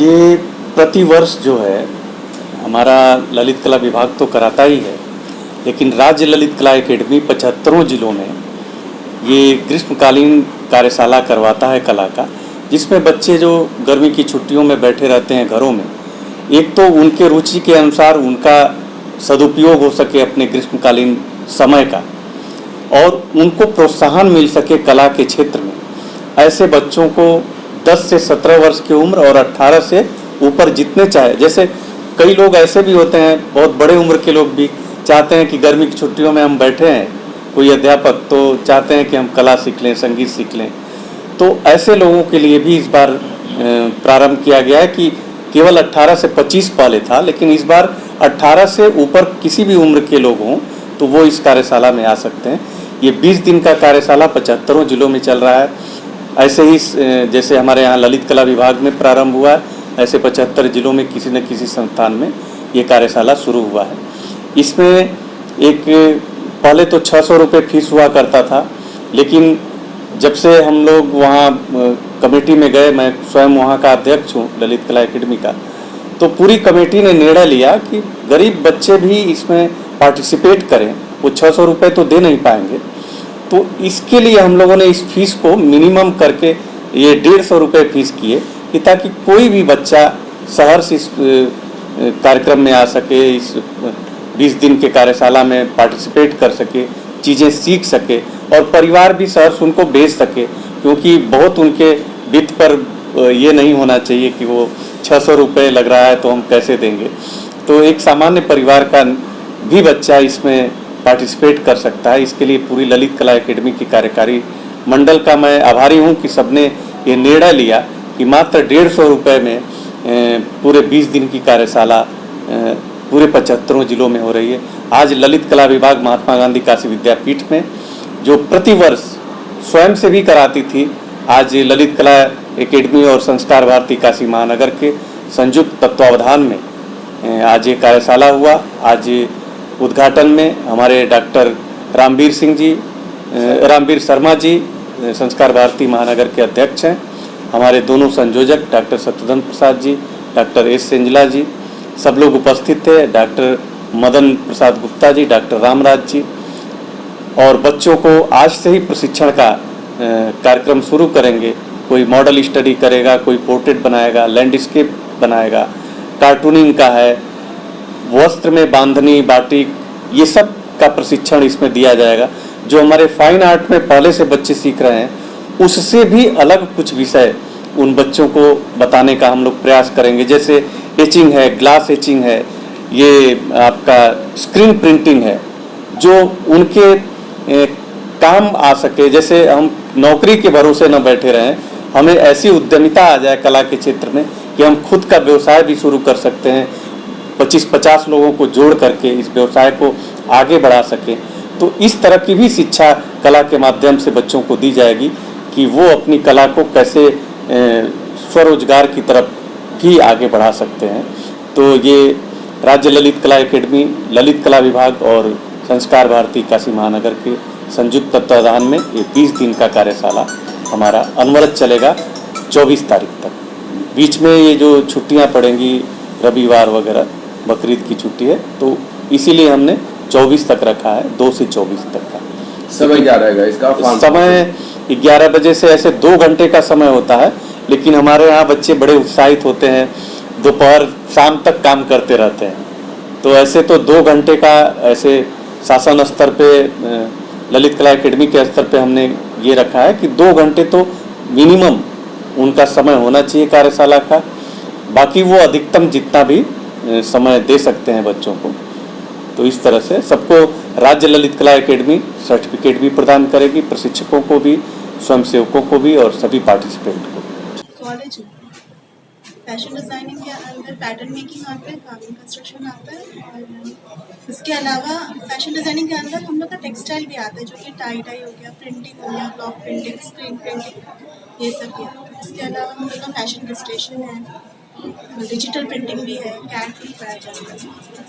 ये प्रतिवर्ष जो है हमारा ललित कला विभाग तो कराता ही है, लेकिन राज्य ललित कला एकेडमी 75 जिलों में ये ग्रीष्मकालीन कार्यशाला करवाता है कला का, जिसमें बच्चे जो गर्मी की छुट्टियों में बैठे रहते हैं घरों में, एक तो उनके रुचि के अनुसार उनका सदुपयोग हो सके अपने ग्रीष्मकालीन समय का, और उनको प्रोत्साहन मिल सके कला के क्षेत्र में। ऐसे बच्चों को 10 से 17 वर्ष की उम्र और 18 से ऊपर जितने चाहे, जैसे कई लोग ऐसे भी होते हैं, बहुत बड़े उम्र के लोग भी चाहते हैं कि गर्मी की छुट्टियों में हम बैठे हैं, कोई अध्यापक तो चाहते हैं कि हम कला सीख लें, संगीत सीख लें। तो ऐसे लोगों के लिए भी इस बार प्रारंभ किया गया है कि केवल 18 से 25 पहले था, लेकिन इस बार 18 से ऊपर किसी भी उम्र के लोग हों तो वो इस कार्यशाला में आ सकते हैं। ये 20 दिन का कार्यशाला 75 जिलों में चल रहा है। ऐसे ही जैसे हमारे यहाँ ललित कला विभाग में प्रारंभ हुआ है, ऐसे 75 जिलों में किसी न किसी संस्थान में ये कार्यशाला शुरू हुआ है। इसमें एक पहले तो 600 रुपये फीस हुआ करता था, लेकिन जब से हम लोग वहाँ कमेटी में गए, मैं स्वयं वहाँ का अध्यक्ष हूँ ललित कला एकेडमी का, तो पूरी कमेटी ने निर्णय लिया कि गरीब बच्चे भी इसमें पार्टिसिपेट करें। वो 600 रुपये तो दे नहीं पाएंगे, तो इसके लिए हम लोगों ने इस फीस को मिनिमम करके ये 150 रुपये फीस किए कि ताकि कोई भी बच्चा शहर से इस कार्यक्रम में आ सके, इस 20 दिन के कार्यशाला में पार्टिसिपेट कर सके, चीज़ें सीख सके, और परिवार भी शहर से उनको भेज सके, क्योंकि बहुत उनके वित्त पर ये नहीं होना चाहिए कि वो 600 रुपये लग रहा है तो हम कैसे देंगे। तो एक सामान्य परिवार का भी बच्चा इसमें पार्टिसिपेट कर सकता है। इसके लिए पूरी ललित कला एकेडमी की कार्यकारी मंडल का मैं आभारी हूँ कि सबने ये निर्णय लिया कि मात्र 150 रुपये में पूरे 20 दिन की कार्यशाला पूरे 75 जिलों में हो रही है। आज ललित कला विभाग महात्मा गांधी काशी विद्यापीठ में जो प्रतिवर्ष स्वयं से भी कराती थी, आज ललित कला एकेडमी और संस्कार भारती काशी महानगर के संयुक्त तत्वावधान में आज ये कार्यशाला हुआ। आज उद्घाटन में हमारे डॉक्टर रामवीर शर्मा जी संस्कार भारती महानगर के अध्यक्ष हैं, हमारे दोनों संयोजक doctor सत्यधन Prasad ji, doctor S सेंजला जी, सब लोग उपस्थित थे, डॉक्टर मदन प्रसाद गुप्ता जी, डॉक्टर रामराज जी। और बच्चों को आज से ही प्रशिक्षण का कार्यक्रम शुरू करेंगे। कोई मॉडल स्टडी करेगा, कोई पोर्ट्रेट बनाएगा, लैंडस्केप बनाएगा, कार्टूनिंग का है, वस्त्र में बांधनी, बाटिक, ये सब का प्रशिक्षण इसमें दिया जाएगा। जो हमारे फाइन आर्ट में पहले से बच्चे सीख रहे हैं, उससे भी अलग कुछ विषय उन बच्चों को बताने का हम लोग प्रयास करेंगे। जैसे एचिंग है, ग्लास एचिंग है, ये आपका स्क्रीन प्रिंटिंग है, जो उनके काम आ सके। जैसे हम नौकरी के भरोसे न बैठे रहें, हमें ऐसी उद्यमिता आ जाए कला के क्षेत्र में कि हम खुद का व्यवसाय भी शुरू कर सकते हैं, 25-50 लोगों को जोड़ करके इस व्यवसाय को आगे बढ़ा सके। तो इस तरह की भी शिक्षा कला के माध्यम से बच्चों को दी जाएगी कि वो अपनी कला को कैसे स्वरोजगार की तरफ भी आगे बढ़ा सकते हैं। तो ये राज्य ललित कला एकेडमी, ललित कला विभाग और संस्कार भारती काशी महानगर के संयुक्त तत्वावधान में ये 20 दिन का कार्यशाला हमारा अनवरत चलेगा 24 तारीख तक। बीच में ये जो छुट्टियां पड़ेंगी, रविवार वगैरह, बकरीद की छुट्टी है, तो इसीलिए हमने 24 तक रखा है, 2 से 24 तक का समय क्या रहेगा इसका? समय 11 बजे से ऐसे 2 घंटे का समय होता है, लेकिन हमारे यहाँ बच्चे बड़े उत्साहित होते हैं, दोपहर शाम तक काम करते रहते हैं। तो ऐसे तो 2 घंटे का ऐसे शासन स्तर पे, ललित कला एकेडमी के स्तर पे हमने ये रखा है कि 2 घंटे तो मिनिमम उनका समय होना चाहिए कार्यशाला का। बाकी वो अधिकतम जितना भी समय दे सकते हैं बच्चों को। तो इस तरह से सबको राज्य ललित कला एकेडमी सर्टिफिकेट भी प्रदान करेगी, प्रशिक्षकों को भी, स्वयंसेवकों को भी और सभी पार्टिसिपेंट को। कॉलेज फैशन डिज़ाइनिंग के अंदर पैटर्न मेकिंग आता है, कार्विंग कंस्ट्रक्शन आता है, और इसके अलावा फैशन डिज़ाइनिंग के अंदर हम लोग का टेक्सटाइल भी आता है, जो कि टाई हो गया, प्रिंटिंग हो गया, ब्लॉक प्रिंटिंग, स्क्रीन प्रिंटिंग, ये सब है। इसके अलावा हम लोग का फैशन डिस्टेशन है, डिजिटल प्रिंटिंग भी है, कैट भी पाया जाता है।